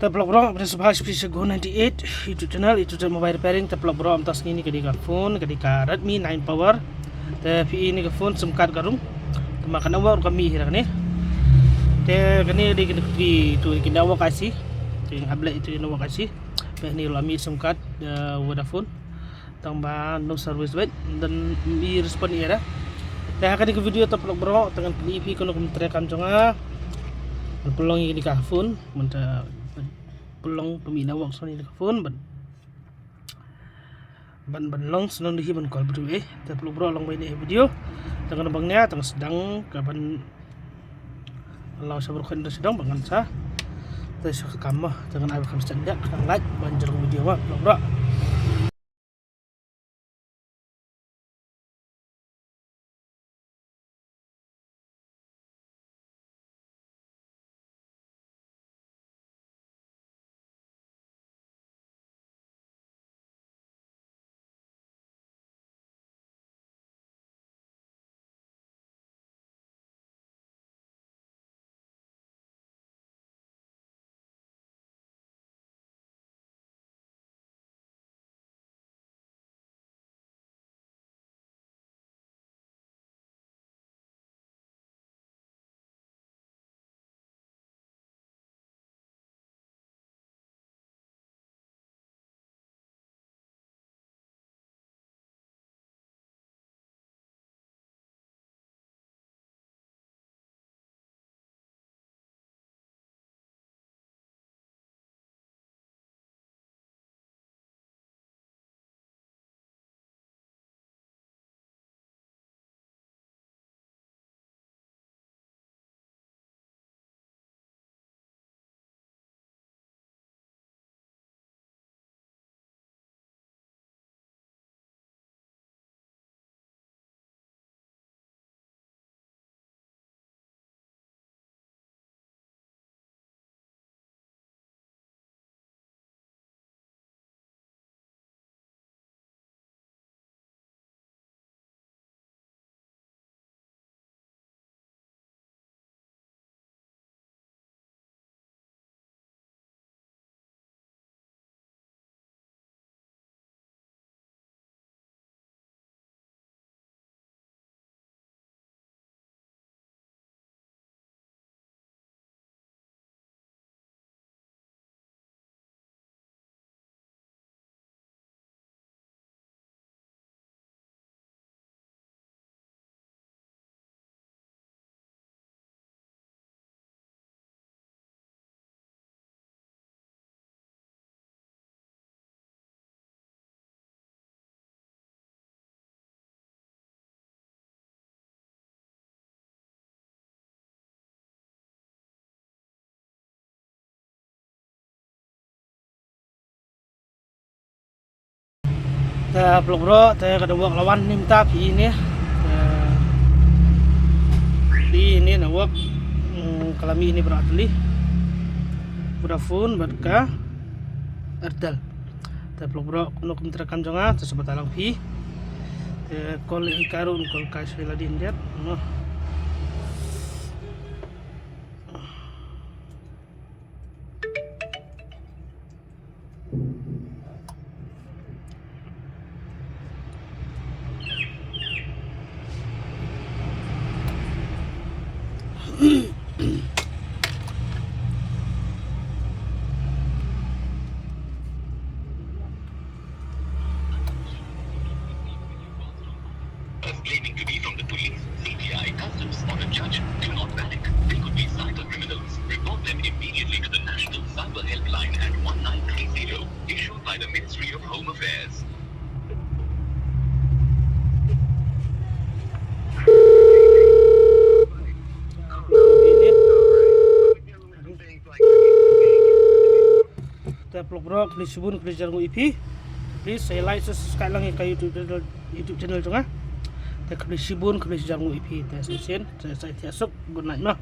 Taplok bro, pada subhas bisa go 98 YouTube channel mobile repairing. Taplok bro am tas ini kedika phone kedika Redmi 9 power. Tapi ini ke phone SIM card garung. Kemakan awak kami hirak ni. Te kini di tu kita awak kasih. Tu yang hablet itu yang awak kasih. Peh ni kami SIM card Vodafone. Tambah no service baik dan mi respon ia dah. Te akan ke video taplok bro dengan IP kono kementerian jonga. Pelong ini ke phone, mentah pelong pemina wang soni ke phone ban long senang dihi ban call berdua tapi bro long ini video dengan bangnya tengah sedang kapan Allah sabar kan sedang bangan sah terus kamu dengan ayah kamu sedang like banjir video bro. Taplok bro, saya kada wak lawan nim tapi ini di ini nawak kalami ini beratli Vodafone berka Airtel. Taplok bro kuno kementerian jonga tersebut alang pi call ikarun call cash veladin dia claiming to be from the police, CBI, customs, or a judge. Do not panic. They could be cyber criminals. Report them immediately to the National Cyber Helpline at 1930, issued by the Ministry of Home Affairs. Taplok bro, please subun please jangan IP. Please saya like subscribe lagi ke YouTube channel jonga. Please subun please jangan IP. Saya tiasuk good night mah.